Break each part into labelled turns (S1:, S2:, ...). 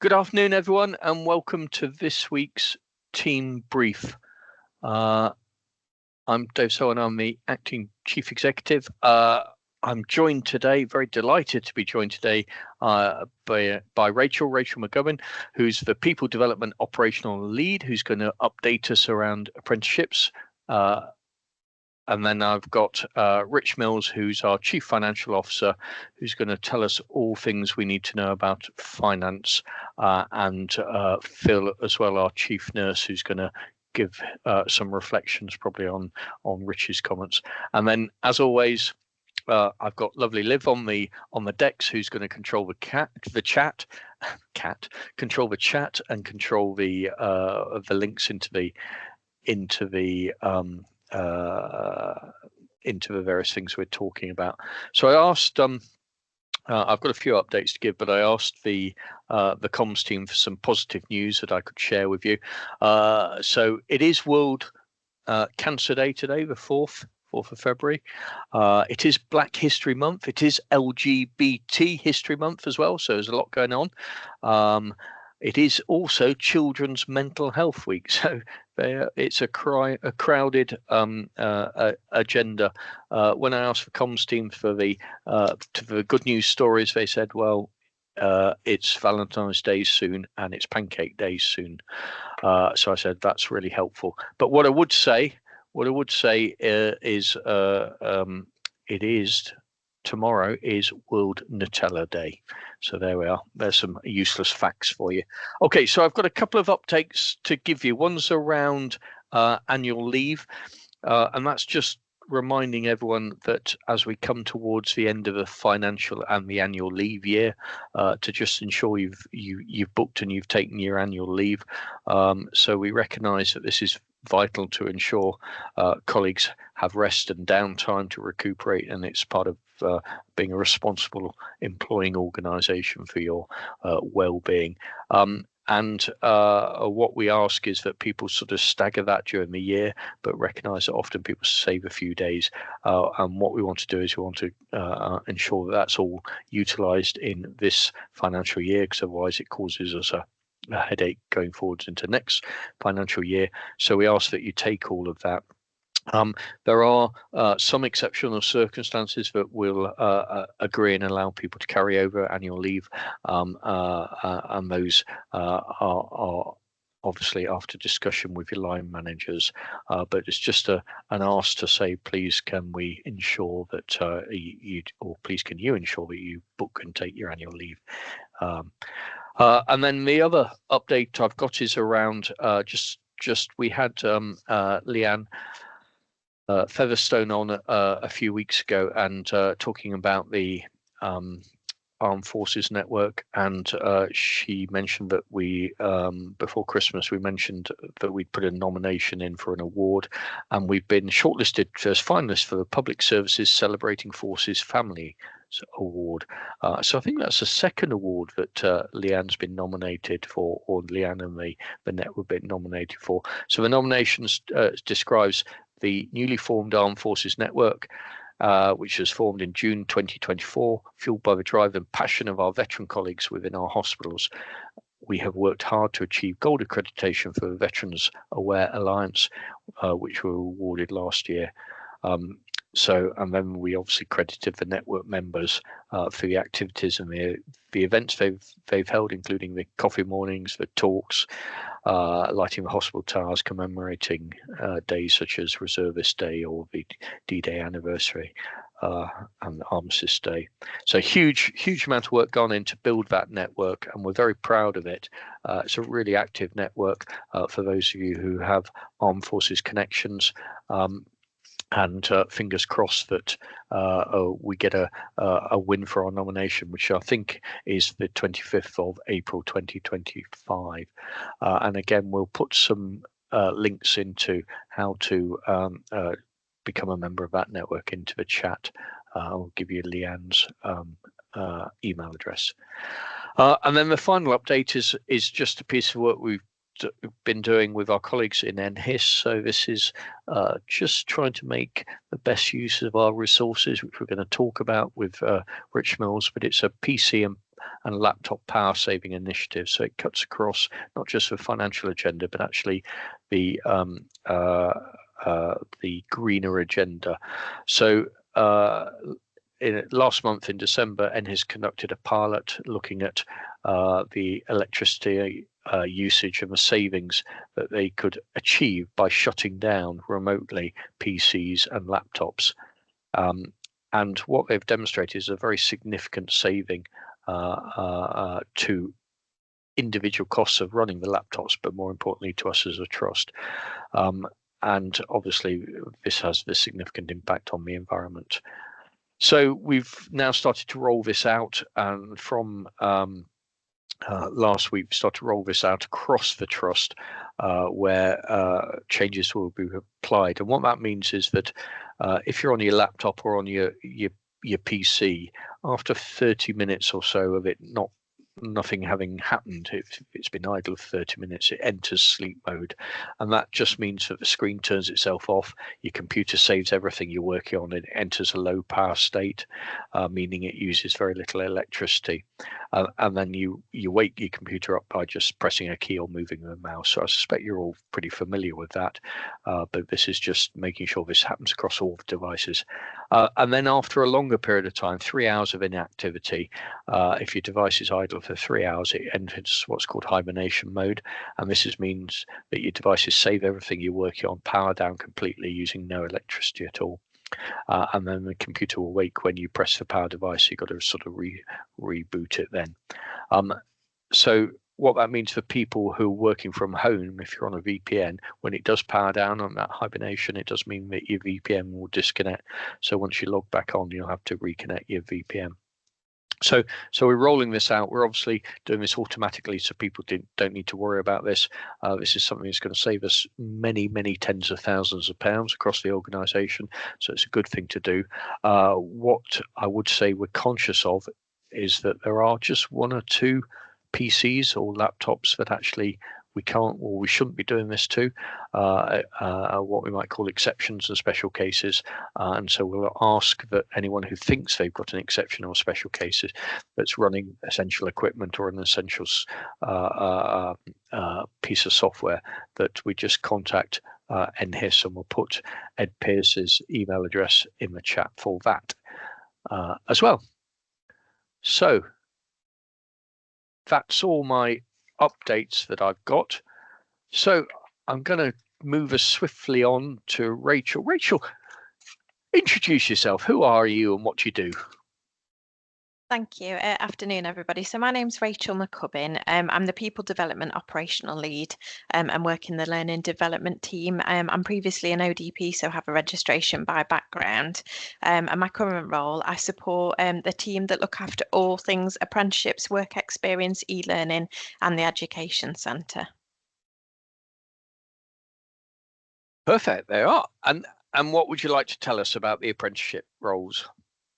S1: Good afternoon, everyone, and welcome to this week's Team Brief. I'm Dave Sowen, I'm the Acting Chief Executive. I'm joined today, very delighted to be joined today by Rachel McGowan, who's the People Development Operational Lead, who's going to update us around apprenticeships. And then I've got Rich Mills, who's our Chief Financial Officer, who's going to tell us all things we need to know about finance, and Phil as well, our Chief Nurse, who's going to give some reflections probably on Rich's comments. And then, as always, I've got lovely Liv on the decks, who's going to control the chat and control the links into the various things we're talking about. So I asked, I've got a few updates to give, but I asked the comms team for some positive news that I could share with you. So it is World Cancer Day today, the 4th of February. It is Black History Month. It is LGBT History Month as well. So there's a lot going on. It is also Children's Mental Health Week, so it's a crowded agenda. When I asked the comms team for the good news stories, they said, well, it's Valentine's Day soon and it's Pancake Day soon. So I said that's really helpful. But what I would say is it is tomorrow is World Nutella Day. So there we are. There's some useless facts for you. Okay, so I've got a couple of updates to give you. One's around annual leave, and that's just reminding everyone that as we come towards the end of the financial and the annual leave year, to just ensure you've booked and you've taken your annual leave. So we recognise that this is vital to ensure colleagues have rest and downtime to recuperate, and it's part of being a responsible employing organisation for your well-being. And what we ask is that people sort of stagger that during the year, but recognise that often people save a few days. And what we want to do is we want to ensure that that's all utilised in this financial year, because otherwise it causes us a headache going forwards into next financial year. So we ask that you take all of that. There are some exceptional circumstances that will agree and allow people to carry over annual leave, and those are obviously after discussion with your line managers, but it's just an ask to say, please can we ensure that please can you ensure that you book and take your annual leave. And then the other update I've got is around just we had Leanne Featherstone on a few weeks ago, and talking about the Armed Forces Network, and she mentioned that we before Christmas we mentioned that we'd put a nomination in for an award, and we've been shortlisted as finalists for the Public Services Celebrating Forces Family Award. So I think that's the second award that Leanne's been nominated for, or Leanne and the network been nominated for. So the nominations describes the newly formed Armed Forces Network, which was formed in June 2024, fueled by the drive and passion of our veteran colleagues within our hospitals. We have worked hard to achieve gold accreditation for the Veterans Aware Alliance, which were awarded last year. And then we obviously credited the network members for the activities and the events they've held, including the coffee mornings, the talks, lighting the hospital towers, commemorating days such as Reservist Day or the D-Day anniversary, and Armistice Day. So huge amount of work gone in to build that network, and we're very proud of it. It's a really active network for those of you who have armed forces connections. And fingers crossed that we get a win for our nomination, which I think is the 25th of April 2025. And again, we'll put some links into how to become a member of that network into the chat. I'll give you Leanne's email address. And then the final update is just a piece of work we've been doing with our colleagues in NHIS. So this is just trying to make the best use of our resources, which we're going to talk about with Rich Mills, but it's a PC and and laptop power saving initiatives. So it cuts across not just the financial agenda, but actually the greener agenda. So last month in December, NHIS conducted a pilot looking at the electricity usage and the savings that they could achieve by shutting down remotely PCs and laptops. And what they've demonstrated is a very significant saving to individual costs of running the laptops, but more importantly to us as a trust. And obviously this has this significant impact on the environment. So we've now started to roll this out, and from last week we started to roll this out across the trust, where changes will be applied. And what that means is that if you're on your laptop or on your PC, after 30 minutes or so of it nothing having happened, if it's been idle for 30 minutes, it enters sleep mode, and that just means that the screen turns itself off, your computer saves everything you're working on, and it enters a low power state, meaning it uses very little electricity, and then you wake your computer up by just pressing a key or moving the mouse. So I suspect you're all pretty familiar with that, but this is just making sure this happens across all the devices. And then after a longer period of time, 3 hours of inactivity, if your device is idle for 3 hours, it enters what's called hibernation mode, and this means that your devices save everything you're working on, power down completely using no electricity at all, and then the computer will wake when you press the power device. You've got to sort of reboot it then. So what that means for people who are working from home, if you're on a VPN, when it does power down on that hibernation, it does mean that your VPN will disconnect. So once you log back on, you'll have to reconnect your VPN. So we're rolling this out. We're obviously doing this automatically, so people don't need to worry about this. This is something that's going to save us many tens of thousands of pounds across the organisation. So it's a good thing to do. What I would say we're conscious of is that there are just 1 or 2 PCs or laptops that actually we can't or we shouldn't be doing this to, what we might call exceptions and special cases, and so we'll ask that anyone who thinks they've got an exception or special cases that's running essential equipment or an essentials piece of software, that we just contact NHIS, and we'll put Ed Pearce's email address in the chat for that as well. So that's all my updates that I've got. So I'm going to move us swiftly on to Rachel. Rachel, introduce yourself. Who are you and what do you do?
S2: Thank you. Afternoon, everybody. So my name's Rachel McCubbin. I'm the People Development Operational Lead and work in the Learning Development team. I'm previously an ODP, so have a registration by background. And my current role, I support the team that look after all things apprenticeships, work experience, e-learning and the Education Centre.
S1: Perfect, they are. And what would you like to tell us about the apprenticeship roles?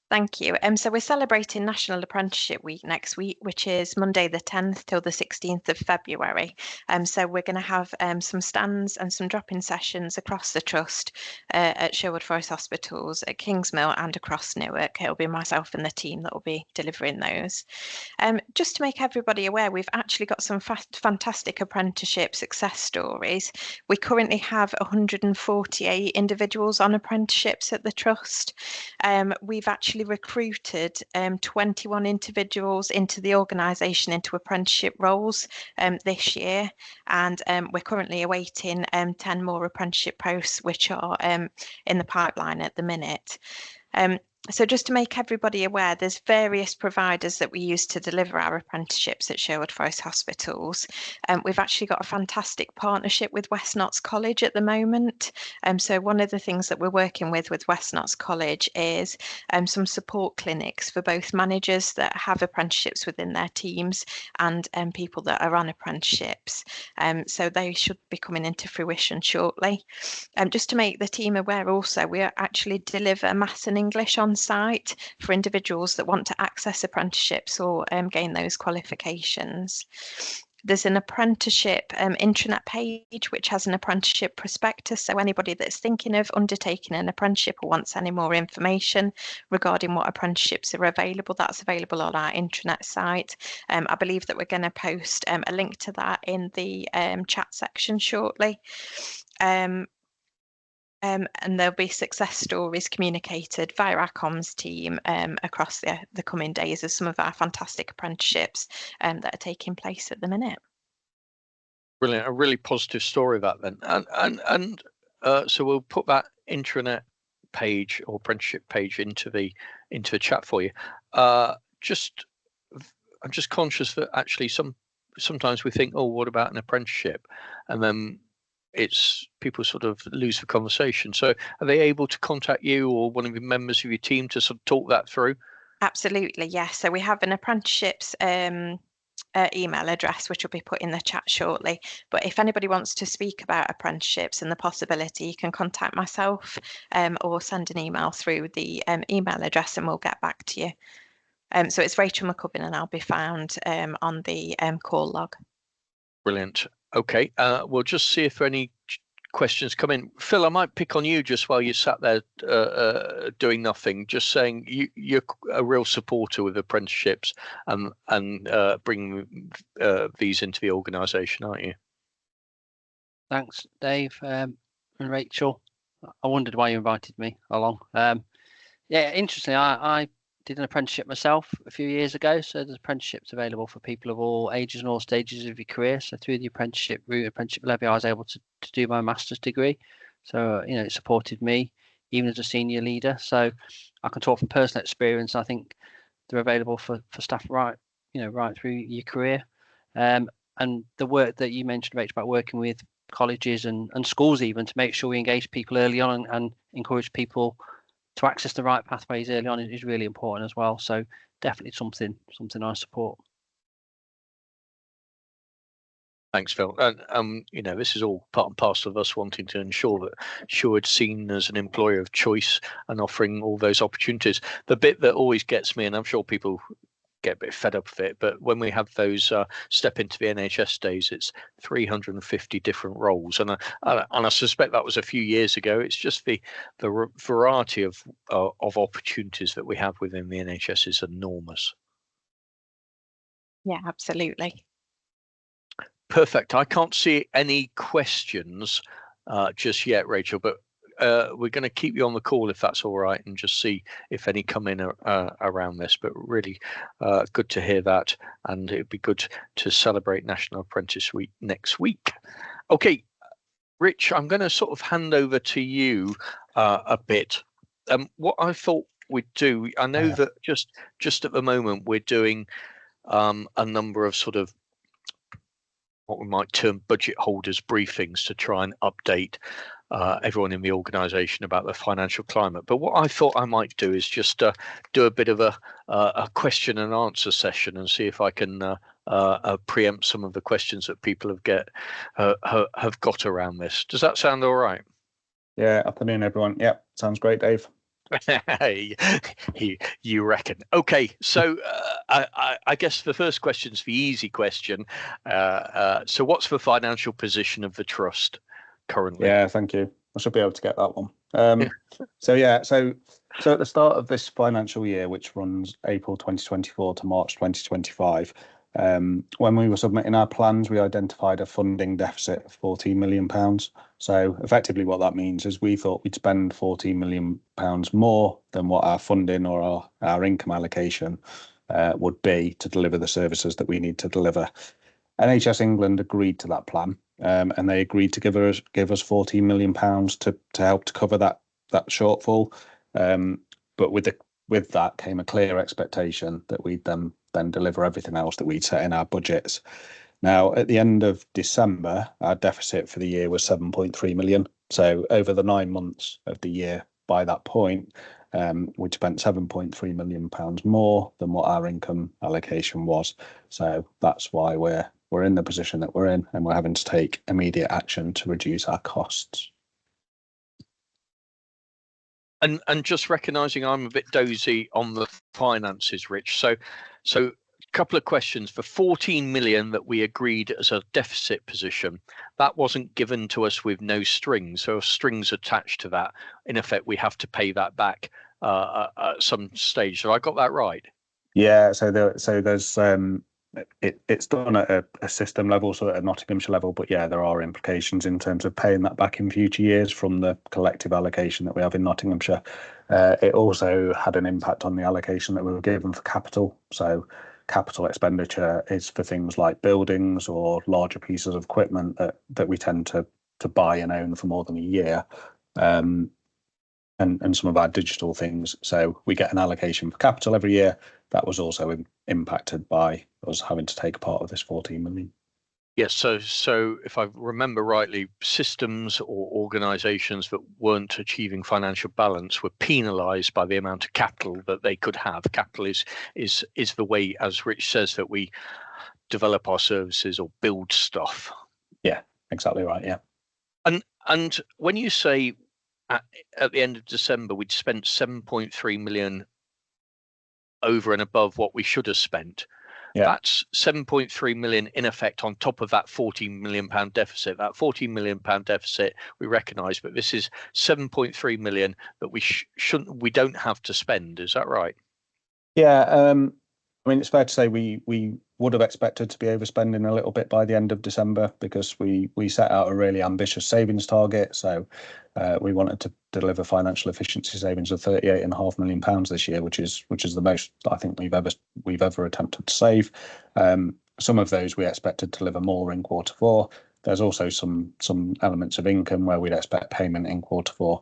S2: Thank you. So we're celebrating National Apprenticeship Week next week, which is Monday the 10th till the 16th of February. So we're going to have some stands and some drop-in sessions across the trust at Sherwood Forest Hospitals, at Kingsmill and across Newark. It'll be myself and the team that will be delivering those. Just to make everybody aware, we've actually got some fantastic apprenticeship success stories. We currently have 148 individuals on apprenticeships at the trust. We've actually recruited 21 individuals into the organisation into apprenticeship roles this year, and we're currently awaiting 10 more apprenticeship posts which are in the pipeline at the minute. So just to make everybody aware, there's various providers that we use to deliver our apprenticeships at Sherwood Forest Hospitals. We've actually got a fantastic partnership with West Notts College at the moment. So one of the things that we're working with West Notts College is some support clinics for both managers that have apprenticeships within their teams and people that are on apprenticeships. So they should be coming into fruition shortly. Just to make the team aware also, we actually deliver Maths and English on site for individuals that want to access apprenticeships or gain those qualifications. There's an apprenticeship intranet page which has an apprenticeship prospectus. So anybody that's thinking of undertaking an apprenticeship or wants any more information regarding what apprenticeships are available, that's available on our intranet site. I believe that we're going to post a link to that in the chat section shortly. And there'll be success stories communicated via our comms team across the coming days of some of our fantastic apprenticeships that are taking place at the minute.
S1: Brilliant, a really positive story that then, and so we'll put that intranet page or apprenticeship page into the chat for you. I'm just conscious that actually sometimes we think, oh, what about an apprenticeship, and then people sort of lose the conversation. So are they able to contact you or one of the members of your team to sort of talk that through?
S2: Absolutely, yes. So we have an apprenticeships email address, which will be put in the chat shortly. But if anybody wants to speak about apprenticeships and the possibility, you can contact myself or send an email through the email address and we'll get back to you. So it's Rachel McCubbin and I'll be found on the call log.
S1: Brilliant. Okay, we'll just see if any questions come in. Phil, I might pick on you just while you sat there doing nothing, just saying you're a real supporter with apprenticeships and bringing these into the organisation, aren't you?
S3: Thanks, Dave and Rachel. I wondered why you invited me along. Yeah, interestingly, I did an apprenticeship myself a few years ago. So there's apprenticeships available for people of all ages and all stages of your career. So through the apprenticeship route, apprenticeship levy, I was able to do my master's degree. So, it supported me even as a senior leader. So I can talk from personal experience. I think they're available for staff right through your career. And the work that you mentioned, Rachel, about working with colleges and schools even to make sure we engage people early on and encourage people to access the right pathways early on is really important as well. So definitely something I support.
S1: Thanks, Phil. And this is all part and parcel of us wanting to ensure that Sherwood's seen as an employer of choice and offering all those opportunities. The bit that always gets me, and I'm sure people get a bit fed up with it, but when we have those step into the NHS days, it's 350 different roles, and I suspect that was a few years ago. It's just the variety of opportunities that we have within the NHS is enormous.
S2: Yeah, absolutely.
S1: Perfect. I can't see any questions just yet, Rachel, but we're going to keep you on the call if that's all right, and just see if any come in around this. But really good to hear that, and it'd be good to celebrate National Apprentice Week next week. Okay, Rich, I'm going to sort of hand over to you a bit. What I thought we'd do, I know that just at the moment we're doing a number of sort of what we might term budget holders briefings to try and update everyone in the organisation about the financial climate. But what I thought I might do is just do a bit of a question and answer session and see if I can preempt some of the questions that people have got around this. Does that sound all right?
S4: Yeah, afternoon, everyone. Yep, sounds great, Dave.
S1: You reckon? Okay, so I guess the first question is the easy question. So what's the financial position of the trust currently?
S4: Yeah, thank you. I should be able to get that one. So at the start of this financial year, which runs April 2024 to March 2025, when we were submitting our plans, we identified a funding deficit of £14 million. So effectively what that means is we thought we'd spend £14 million more than what our funding or our income allocation would be to deliver the services that we need to deliver. NHS England agreed to that plan, and they agreed to give us £14 million to help to cover that shortfall. But with that came a clear expectation that we'd then deliver everything else that we'd set in our budgets. Now, at the end of December, our deficit for the year was 7.3 million. So over the 9 months of the year, by that point, we'd spent 7.3 million pounds more than what our income allocation was. So that's why we're in the position that we're in, and we're having to take immediate action to reduce our costs.
S1: And just recognising I'm a bit dozy on the finances, Rich. So couple of questions. For 14 million that we agreed as a deficit position, that wasn't given to us with no strings. So strings attached to that. In effect, we have to pay that back at some stage. So I got that right?
S4: Yeah. So there's it's done at a system level, so at a Nottinghamshire level. But yeah, there are implications in terms of paying that back in future years from the collective allocation that we have in Nottinghamshire. It also had an impact on the allocation that we were given for capital. So capital expenditure is for things like buildings or larger pieces of equipment that we tend to buy and own for more than a year, and some of our digital things. So we get an allocation for capital every year. That was also impacted by us having to take a part of this 14 million.
S1: Yes, so if I remember rightly, systems or organisations that weren't achieving financial balance were penalised by the amount of capital that they could have. Capital is the way, as Rich says, that we develop our services or build stuff.
S4: Yeah, exactly right. Yeah.
S1: And when you say at the end of December we'd spent 7.3 million over and above what we should have spent. Yeah. That's 7.3 million in effect on top of that 14 million pound deficit. That 14 million pound deficit we recognise, but this is 7.3 million that we don't have to spend. Is that right?
S4: Yeah. I mean, it's fair to say we would have expected to be overspending a little bit by the end of December, because we set out a really ambitious savings target. So we wanted to deliver financial efficiency savings of £38.5 million this year, which is the most I think we've ever attempted to save. Some of those we expected to deliver more in Q4. There's also some elements of income where we'd expect payment in Q4.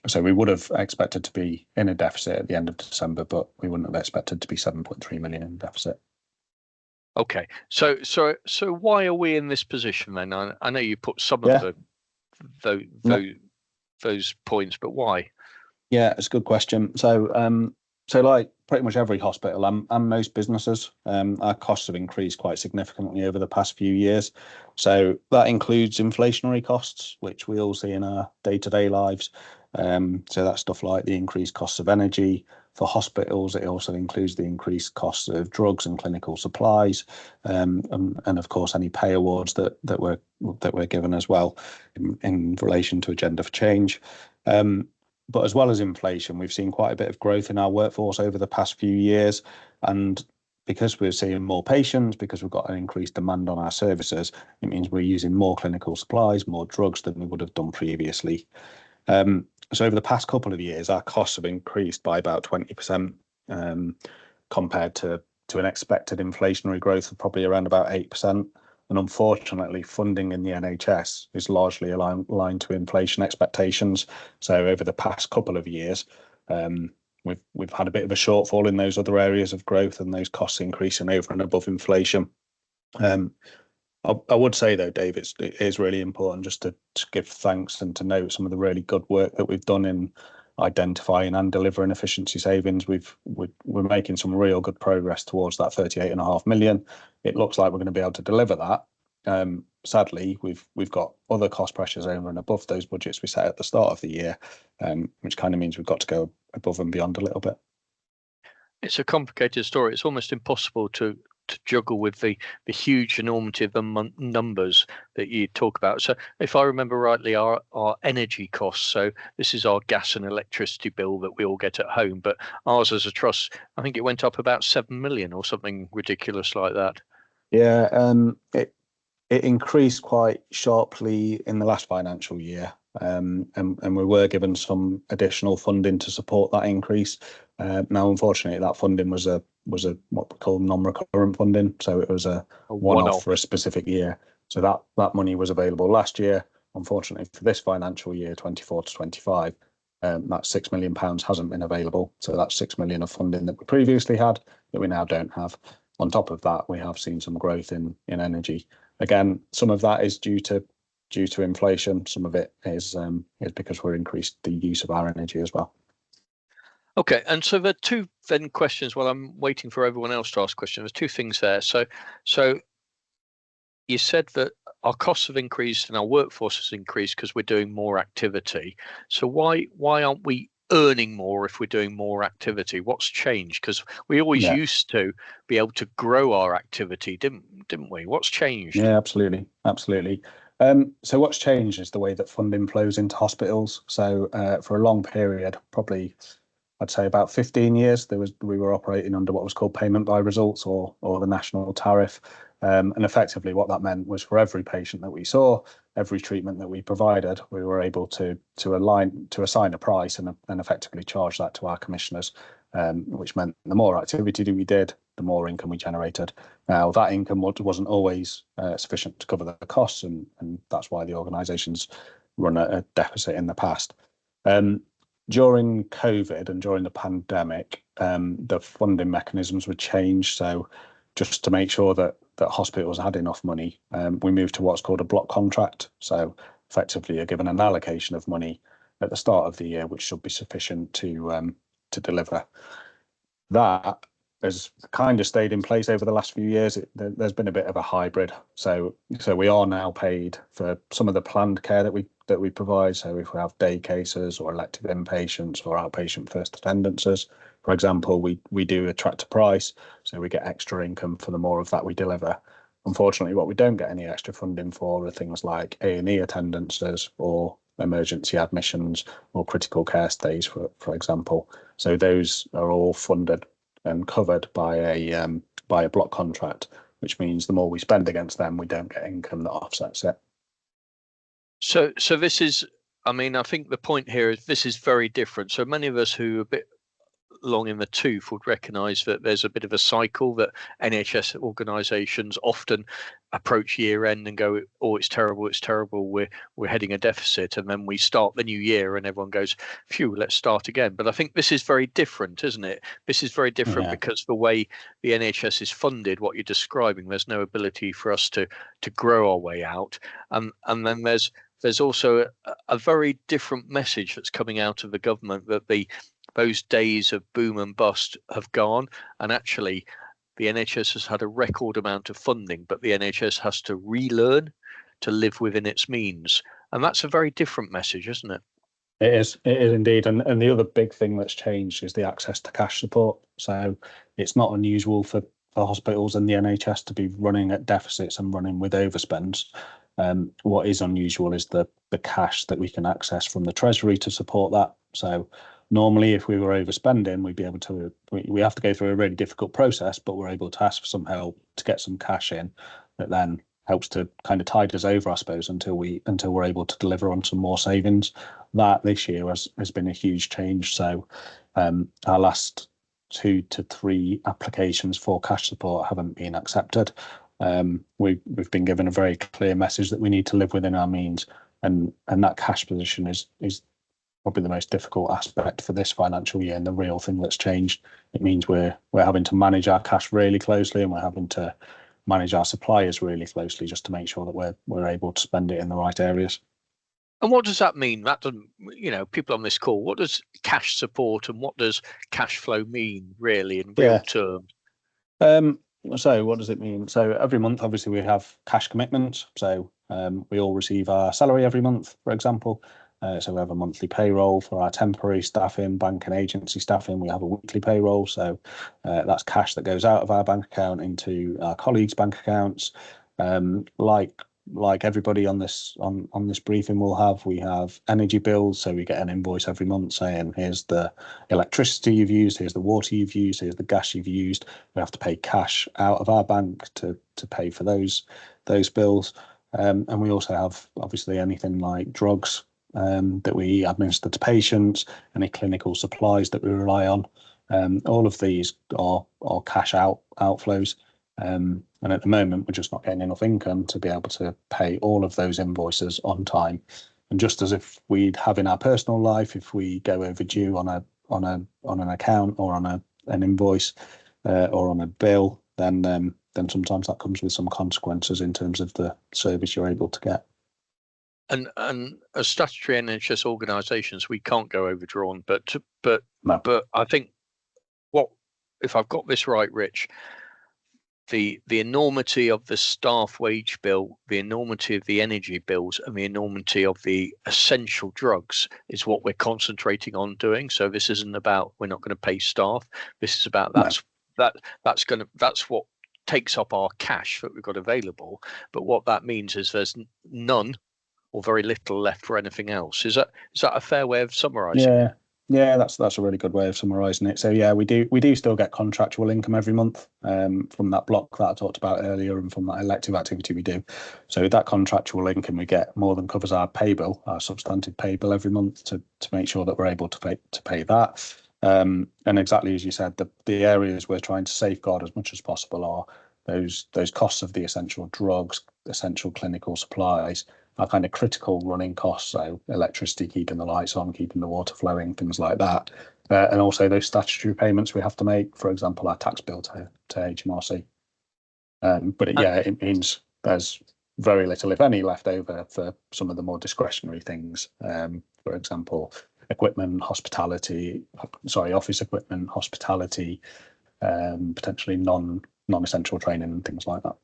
S4: So we would have expected to be in a deficit at the end of December, but we wouldn't have expected to be 7.3 million in deficit.
S1: Okay, so why are we in this position then? I know you put some of those points, but why?
S4: Yeah, it's a good question. So like pretty much every hospital and most businesses, our costs have increased quite significantly over the past few years. So that includes inflationary costs, which we all see in our day-to-day lives. So that's stuff like the increased costs of energy. For hospitals, it also includes the increased costs of drugs and clinical supplies, and of course any pay awards that we're given as well in relation to Agenda for Change. But as well as inflation, we've seen quite a bit of growth in our workforce over the past few years. And because we're seeing more patients, because we've got an increased demand on our services, it means we're using more clinical supplies, more drugs than we would have done previously. So over the past couple of years, our costs have increased by about 20%, compared to an expected inflationary growth of probably around about 8%. And unfortunately, funding in the NHS is largely aligned to inflation expectations. So over the past couple of years, we've had a bit of a shortfall in those other areas of growth, and those costs increasing over and above inflation. I would say though, Dave, it is really important just to give thanks and to note some of the really good work that we've done in identifying and delivering efficiency savings. We're making some real good progress towards that 38.5 million. It looks like we're going to be able to deliver that. Sadly, we've got other cost pressures over and above those budgets we set at the start of the year, which kind of means we've got to go above and beyond a little bit.
S1: It's a complicated story. It's almost impossible to juggle with the huge enormity of the numbers that you talk about. So if I remember rightly, our energy costs, so this is our gas and electricity bill that we all get at home, but ours as a trust, I think it went up about 7 million or something ridiculous like that.
S4: Yeah, it increased quite sharply in the last financial year, and we were given some additional funding to support that increase. Now, unfortunately, that funding was a what we call non-recurrent funding, so it was a one-off for a specific year. So that money was available last year. Unfortunately, for this financial year, 24 to 25, that £6 million hasn't been available. So that's 6 million of funding that we previously had that we now don't have. On top of that, we have seen some growth in energy. Again, some of that is due to inflation. Some of it is because we're increased the use of our energy as well.
S1: Okay, and so there are two then questions while I'm waiting for everyone else to ask questions. There's two things there. So you said that our costs have increased and our workforce has increased because we're doing more activity. So why aren't we earning more if we're doing more activity? What's changed? Because we always used to be able to grow our activity, didn't we? What's changed?
S4: Yeah, absolutely. So what's changed is the way that funding flows into hospitals. So for a long period, probably I'd say about 15 years, we were operating under what was called payment by results, or the national tariff. And effectively what that meant was for every patient that we saw, every treatment that we provided, we were able to assign a price and effectively charge that to our commissioners, which meant the more activity that we did, the more income we generated. Now that income wasn't always sufficient to cover the costs, and that's why the organisations run a deficit in the past. During COVID and during the pandemic, the funding mechanisms were changed. So just to make sure that hospitals had enough money, we moved to what's called a block contract. So effectively, you're given an allocation of money at the start of the year, which should be sufficient to deliver. That has kind of stayed in place over the last few years. There's been a bit of a hybrid. So we are now paid for some of the planned care that we provide. So if we have day cases or elective inpatients or outpatient first attendances, for example, we do attract a price, so we get extra income for the more of that we deliver. Unfortunately, what we don't get any extra funding for are things like A&E attendances or emergency admissions or critical care stays, for example. So those are all funded and covered by a block contract, which means the more we spend against them, we don't get income that offsets it.
S1: So this is, I mean, I think the point here is this is very different. So many of us who are a bit long in the tooth would recognise that there's a bit of a cycle that NHS organisations often approach year end and go, oh, it's terrible, we're heading a deficit, and then we start the new year and everyone goes, phew, let's start again. But I think this is very different, isn't it? This is very different because the way the NHS is funded, what you're describing, there's no ability for us to grow our way out, and then there's also a very different message that's coming out of the government, that those days of boom and bust have gone, and actually the NHS has had a record amount of funding, but the NHS has to relearn to live within its means. And that's a very different message, isn't it?
S4: It is indeed. And the other big thing that's changed is the access to cash support. So it's not unusual for hospitals and the NHS to be running at deficits and running with overspends. What is unusual is the cash that we can access from the Treasury to support that. So normally, if we were overspending, we'd be able to. We have to go through a really difficult process, but we're able to ask for some help to get some cash in that then helps to kind of tide us over, I suppose, until we're able to deliver on some more savings. That this year has been a huge change. So our last 2 to 3 applications for cash support haven't been accepted. We've been given a very clear message that we need to live within our means, and that cash position is probably the most difficult aspect for this financial year, and the real thing that's changed. It means we're having to manage our cash really closely, and we're having to manage our suppliers really closely just to make sure that we're able to spend it in the right areas.
S1: And what does that mean? That doesn't, people on this call, what does cash support and what does cash flow mean really in real terms?
S4: So what does it mean? So every month, obviously, we have cash commitments. So we all receive our salary every month, for example. So we have a monthly payroll for our temporary staffing, bank and agency staffing. We have a weekly payroll. So that's cash that goes out of our bank account into our colleagues' bank accounts. Like everybody on this briefing will have, we have energy bills. So we get an invoice every month saying, here's the electricity you've used, here's the water you've used, here's the gas you've used. We have to pay cash out of our bank to pay for those bills. And we also have obviously anything like drugs that we administer to patients, any clinical supplies that we rely on. All of these are cash outflows. And at the moment, we're just not getting enough income to be able to pay all of those invoices on time. And just as if we'd have in our personal life, if we go overdue on an account or on an invoice or on a bill, then sometimes that comes with some consequences in terms of the service you're able to get.
S1: And as statutory NHS organisations, we can't go overdrawn. But
S4: No.
S1: I think if I've got this right, Rich, the enormity of the staff wage bill, the enormity of the energy bills, and the enormity of the essential drugs is what we're concentrating on doing. So this isn't about we're not going to pay staff. This is about that's what takes up our cash that we've got available. But what that means is there's none or very little left for anything else. Is that a fair way of summarising?
S4: Yeah. Yeah, that's a really good way of summarising it. So yeah, we do still get contractual income every month from that block that I talked about earlier and from that elective activity we do. So that contractual income we get more than covers our pay bill, our substantive pay bill every month to make sure that we're able to pay that. And exactly as you said, the areas we're trying to safeguard as much as possible are those costs of the essential drugs, essential clinical supplies, our kind of critical running costs, so electricity, keeping the lights on, keeping the water flowing, things like that. And also those statutory payments we have to make, for example, our tax bill to HMRC. But it means there's very little, if any, left over for some of the more discretionary things. For example, office equipment, hospitality, potentially non-essential training and things like that.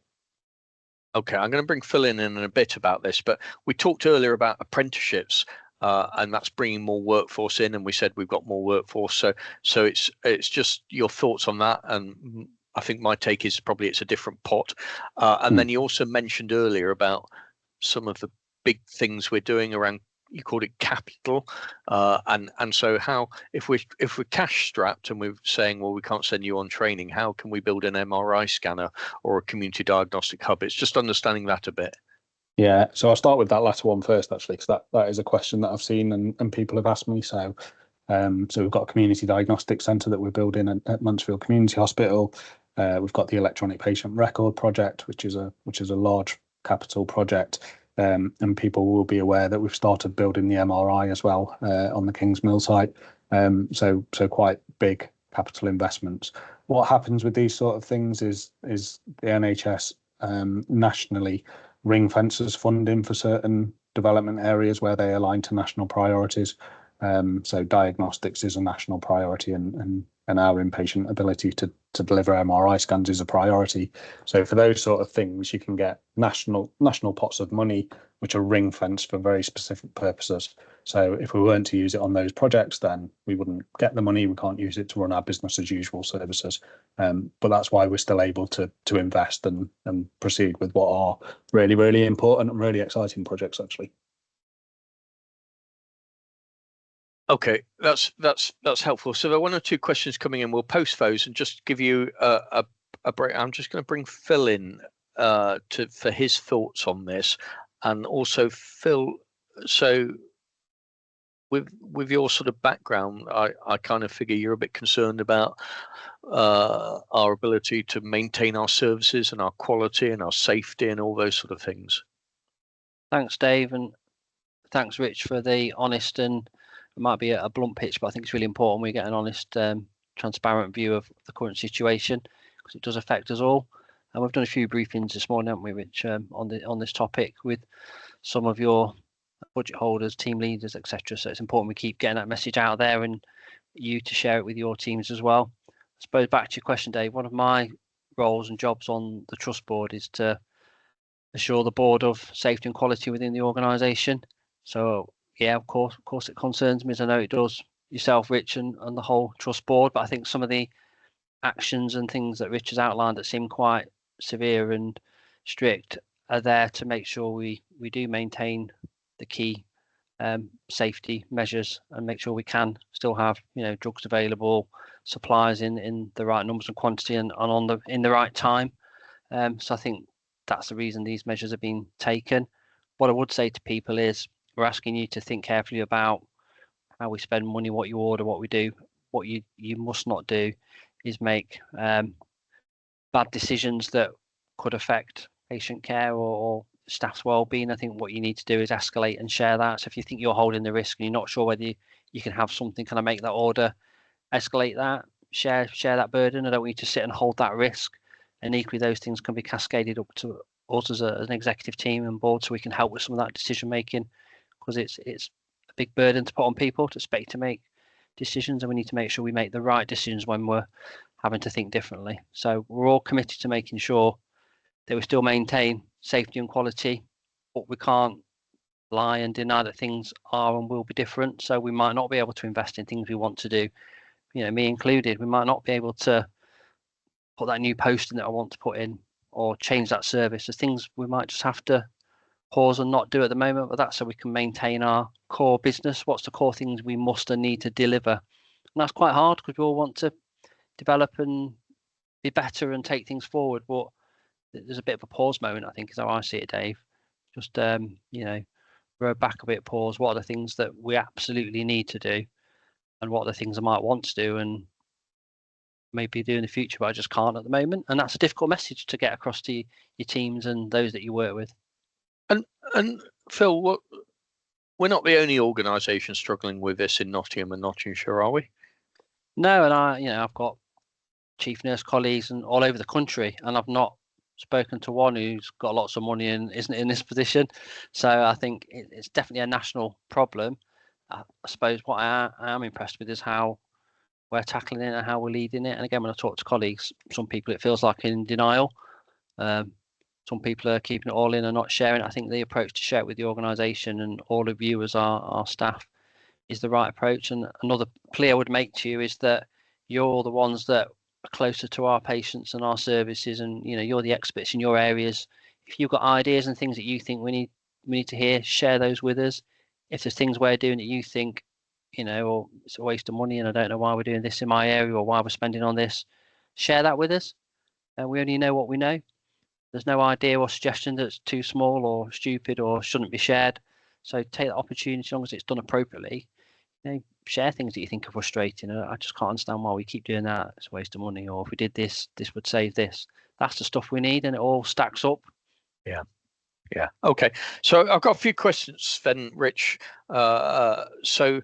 S1: Okay, I'm going to bring Phil in a bit about this, but we talked earlier about apprenticeships, and that's bringing more workforce in, and we said we've got more workforce. So it's just your thoughts on that, and I think my take is probably it's a different pot. And then you also mentioned earlier about some of the big things we're doing around. You called it capital, and so how if we're cash strapped and we're saying, well, we can't send you on training, how can we build an MRI scanner or a community diagnostic hub? It's just understanding that a bit.
S4: Yeah, so I'll start with that latter one first, actually, because that is a question that I've seen and people have asked me. So we've got a community diagnostic centre that we're building at Mansfield Community Hospital. We've got the electronic patient record project, which is a large capital project. And people will be aware that we've started building the MRI as well on the Kings Mill site. So quite big capital investments. What happens with these sort of things is the NHS nationally ring fences funding for certain development areas where they align to national priorities. So diagnostics is a national priority, and our inpatient ability to deliver MRI scans is a priority. So for those sort of things, you can get national pots of money which are ring fenced for very specific purposes. So if we weren't to use it on those projects, then we wouldn't get the money. We can't use it to run our business as usual services. But that's why we're still able to invest and proceed with what are really, really important and really exciting projects, actually.
S1: Okay, that's helpful. So there are one or two questions coming in. We'll post those and just give you a break. I'm just going to bring Phil in for his thoughts on this, and also Phil. So with your sort of background, I kind of figure you're a bit concerned about our ability to maintain our services and our quality and our safety and all those sort of things.
S3: Thanks, Dave, and thanks, Rich, for the honest and it might be a blunt pitch, but I think it's really important we get an honest, transparent view of the current situation because it does affect us all. And we've done a few briefings this morning, haven't we, Rich, on this topic with some of your budget holders, team leaders, etc. So it's important we keep getting that message out there and you to share it with your teams as well. I suppose back to your question, Dave, one of my roles and jobs on the trust board is to assure the board of safety and quality within the organisation. So yeah, of course it concerns me, as I know it does yourself, Rich, and the whole trust board. But I think some of the actions and things that Rich has outlined that seem quite severe and strict are there to make sure we do maintain the key safety measures and make sure we can still have drugs available, supplies in the right numbers and quantity and in the right time. So I think that's the reason these measures are being taken. What I would say to people is we're asking you to think carefully about how we spend money, what you order, what we do. What you must not do is make bad decisions that could affect patient care or staff's well-being. I think what you need to do is escalate and share that. So if you think you're holding the risk and you're not sure whether you can have something, kind of make that order, escalate that, share that burden. I don't want you to sit and hold that risk. And equally, those things can be cascaded up to us as an executive team and board, so we can help with some of that decision making, because it's a big burden to put on people to expect to make decisions, and we need to make sure we make the right decisions when we're having to think differently. So we're all committed to making sure that we still maintain safety and quality, but we can't lie and deny that things are and will be different. So we might not be able to invest in things we want to do, me included. We might not be able to put that new post in that I want to put in, or change that service. There's things we might just have to pause and not do at the moment, but that's so we can maintain our core business. What's the core things we must and need to deliver? And that's quite hard because we all want to develop and be better and take things forward. But there's a bit of a pause moment, I think, is how I see it, Dave. Just row back a bit, pause. What are the things that we absolutely need to do, and what are the things I might want to do and maybe do in the future, but I just can't at the moment. And that's a difficult message to get across to your teams and those that you work with.
S1: And Phil, we're not the only organisation struggling with this in Nottingham and Nottinghamshire, are we?
S3: No, and I've got chief nurse colleagues and all over the country, and I've not spoken to one who's got lots of money and isn't in this position. So I think it's definitely a national problem. I suppose what I am impressed with is how we're tackling it and how we're leading it. And again, when I talk to colleagues, some people it feels like in denial. Some people are keeping it all in and not sharing. I think the approach to share it with the organisation and all of you as our staff is the right approach. And another plea I would make to you is that you're the ones that are closer to our patients and our services, and you're the experts in your areas. If you've got ideas and things that you think we need to hear, share those with us. If there's things we're doing that you think, or it's a waste of money and I don't know why we're doing this in my area or why we're spending on this, share that with us. And we only know what we know. There's no idea or suggestion that's too small or stupid or shouldn't be shared. So take that opportunity, as long as it's done appropriately. Share things that you think are frustrating. I just can't understand why we keep doing that. It's a waste of money. Or if we did this, this would save this. That's the stuff we need, and it all stacks up.
S1: Yeah. Okay. So I've got a few questions then, Rich. So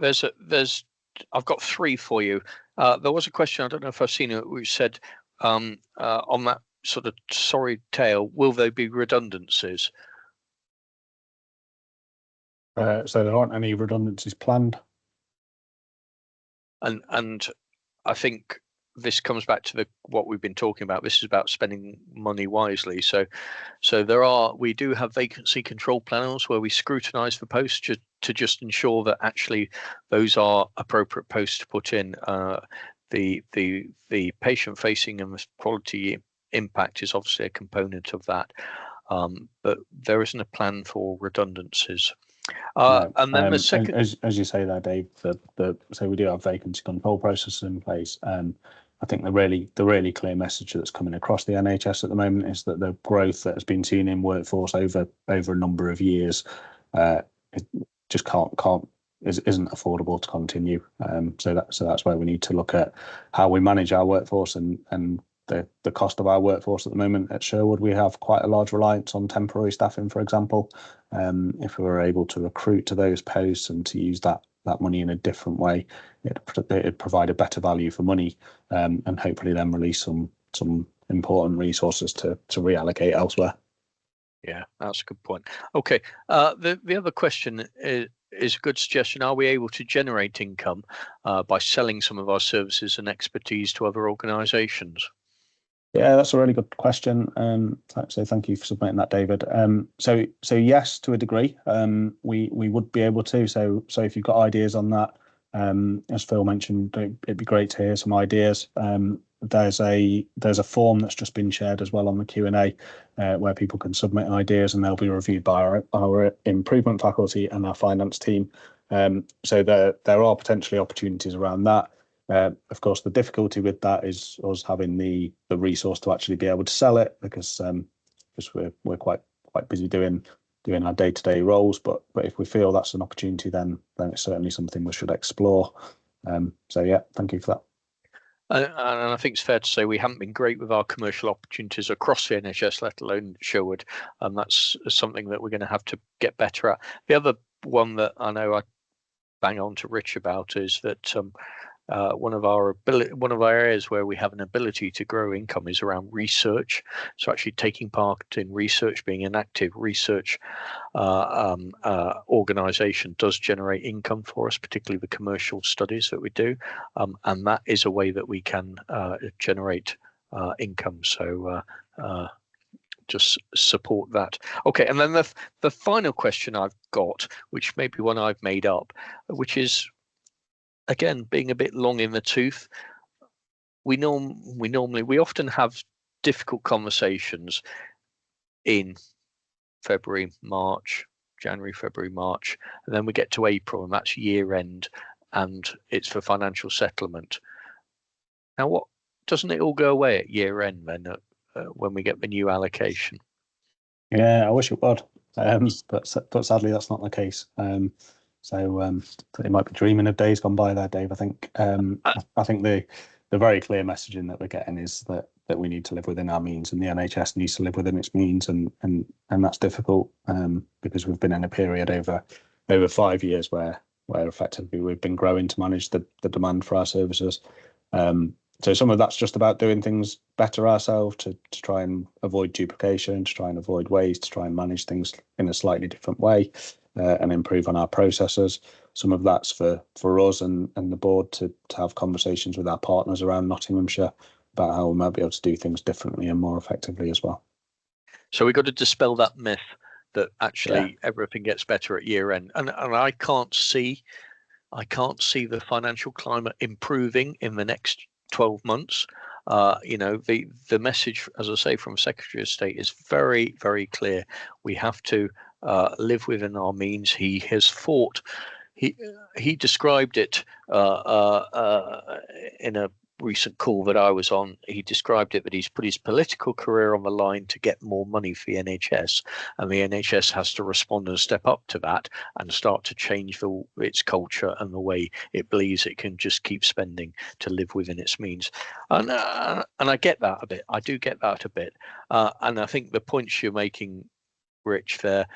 S1: I've got three for you. There was a question, I don't know if I've seen it, which said on that sort of sorry tale, will there be redundancies?
S4: So there aren't any redundancies planned.
S1: And I think this comes back to what we've been talking about. This is about spending money wisely. So we do have vacancy control panels where we scrutinise the posts to just ensure that actually those are appropriate posts to put in. The patient facing and the quality impact is obviously a component of that, but there isn't a plan for redundancies.
S4: No.
S1: And then the second,
S4: as you say there, Dave, so we do have vacancy control processes in place. I think the really clear message that's coming across the NHS at the moment is that the growth that has been seen in workforce over a number of years, it just isn't affordable to continue. So that's where we need to look at how we manage our workforce and the cost of our workforce at the moment. At Sherwood, we have quite a large reliance on temporary staffing, for example. If we were able to recruit to those posts and to use that money in a different way, it'd provide a better value for money, and hopefully then release some important resources to reallocate elsewhere.
S1: Yeah, that's a good point. Okay, the other question is a good suggestion. Are we able to generate income by selling some of our services and expertise to other organisations?
S4: Yeah, that's a really good question. So thank you for submitting that, David. So yes, to a degree, we would be able to. So if you've got ideas on that, as Phil mentioned, it'd be great to hear some ideas. There's a form that's just been shared as well on the Q&A, where people can submit ideas and they'll be reviewed by our improvement faculty and our finance team. So there are potentially opportunities around that. Of course, the difficulty with that is us having the resource to actually be able to sell it, because we're quite busy doing our day-to-day roles. But if we feel that's an opportunity, then it's certainly something we should explore. So yeah, thank you for that.
S1: And I think it's fair to say we haven't been great with our commercial opportunities across the NHS, let alone Sherwood. And that's something that we're going to have to get better at. The other one that I know I bang on to Rich about is that one of our areas where we have an ability to grow income is around research. So actually taking part in research, being an active research organization does generate income for us, particularly the commercial studies that we do, and that is a way that we can generate income. So just support that. Okay, and then the final question I've got, which may be one I've made up, which is, again, being a bit long in the tooth. We often have difficult conversations in February, March, January, February, March, and then we get to April, and that's year end, and it's for financial settlement. Now, what doesn't it all go away at year end then, when we get the new allocation?
S4: Yeah, I wish it would, but sadly that's not the case. So you might be dreaming of days gone by there, Dave. I think I think the very clear messaging that we're getting is that we need to live within our means, and the NHS needs to live within its means, and that's difficult because we've been in a period over 5 years where effectively we've been growing to manage the demand for our services. So some of that's just about doing things better ourselves to try and avoid duplication, to try and avoid waste, to try and manage things in a slightly different way and improve on our processes. Some of that's for us and the board to have conversations with our partners around Nottinghamshire about how we might be able to do things differently and more effectively as well.
S1: So we've got to dispel that myth that actually everything gets better at year end, and I can't see the financial climate improving in the next 12 months. The message, as I say, from Secretary of State is very, very clear. We have to live within our means. He has fought. He described it in a recent call that I was on. He described it that he's put his political career on the line to get more money for the NHS, and the NHS has to respond and step up to that and start to change its culture and the way it believes it can just keep spending to live within its means. And I get that a bit. I do get that a bit. And I think the points you're making, Rich, there,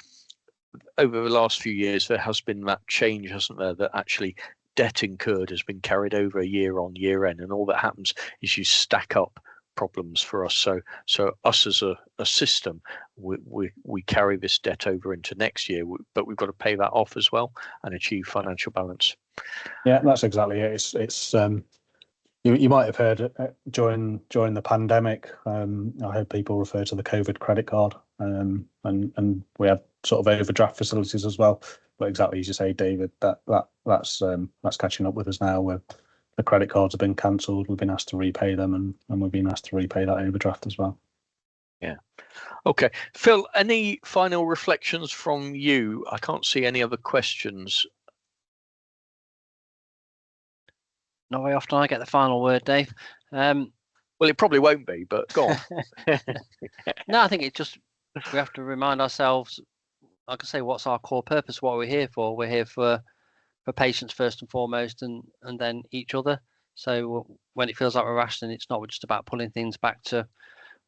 S1: over the last few years, there has been that change, hasn't there, that actually debt incurred has been carried over year on year end, and all that happens is you stack up problems for us. So us as a system, we carry this debt over into next year, but we've got to pay that off as well and achieve financial balance.
S4: Yeah, that's exactly it. It's you might have heard during the pandemic, I heard people refer to the COVID credit card, and we have sort of overdraft facilities as well. But exactly as you say, David, that's catching up with us now. Where the credit cards have been cancelled, we've been asked to repay them, and we've been asked to repay that overdraft as well.
S1: Yeah. Okay, Phil, any final reflections from you? I can't see any other questions.
S3: Not very often I get the final word, Dave.
S1: Well, it probably won't be, but go on.
S3: No, I think we have to remind ourselves, like I say, what's our core purpose, what we're here for. We're here for patients first and foremost, and then each other. So when it feels like we're rationing, it's not just about pulling things back to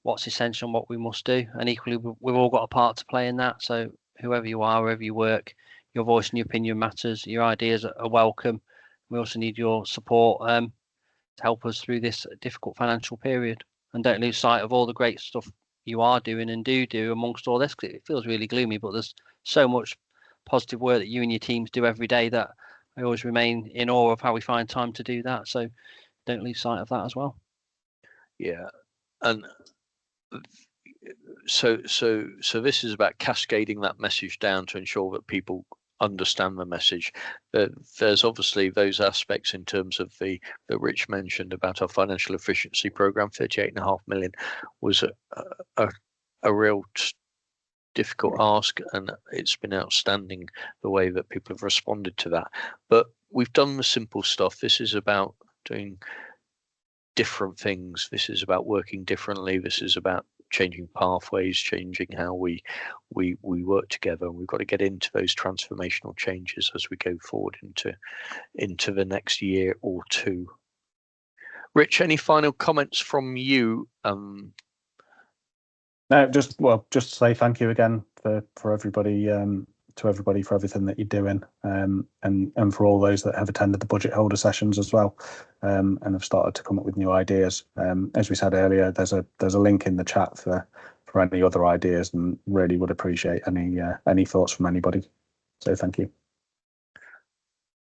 S3: what's essential and what we must do. And equally, we've all got a part to play in that. So whoever you are, wherever you work, your voice and your opinion matters. Your ideas are welcome. We also need your support to help us through this difficult financial period. And don't lose sight of all the great stuff you are doing and do amongst all this, because it feels really gloomy, but there's so much positive work that you and your teams do every day that I always remain in awe of how we find time to do that. So don't lose sight of that as well.
S1: Yeah, and so this is about cascading that message down to ensure that people understand the message. There's obviously those aspects in terms of that Rich mentioned about our financial efficiency program. 38.5 million was a real difficult ask, and it's been outstanding the way that people have responded to that. But we've done the simple stuff. This is about doing different things. This is about working differently. This is about changing pathways, changing how we work together, and we've got to get into those transformational changes as we go forward into the next year or two. Rich, any final comments from you?
S4: No, just to say thank you again for everybody everybody for everything that you're doing, and for all those that have attended the budget holder sessions as well, and have started to come up with new ideas. As we said earlier, there's a link in the chat for any other ideas, and really would appreciate any thoughts from anybody. So thank you.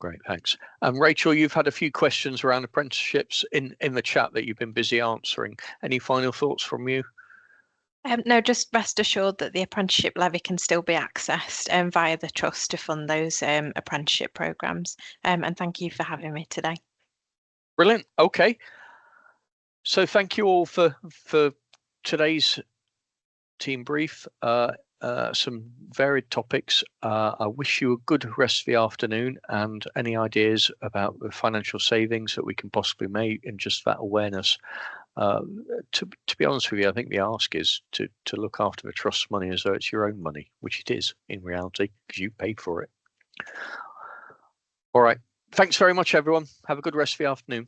S1: Great, thanks. Rachel, you've had a few questions around apprenticeships in the chat that you've been busy answering. Any final thoughts from you?
S2: No, just rest assured that the apprenticeship levy can still be accessed via the trust to fund those apprenticeship programmes. And thank you for having me today.
S1: Brilliant. Okay. So thank you all for today's team brief. Some varied topics. I wish you a good rest of the afternoon, and any ideas about the financial savings that we can possibly make and just that awareness. To be honest with you, I think the ask is to look after the trust money as though it's your own money, which it is in reality, because you paid for it. All right. Thanks very much, everyone. Have a good rest of the afternoon.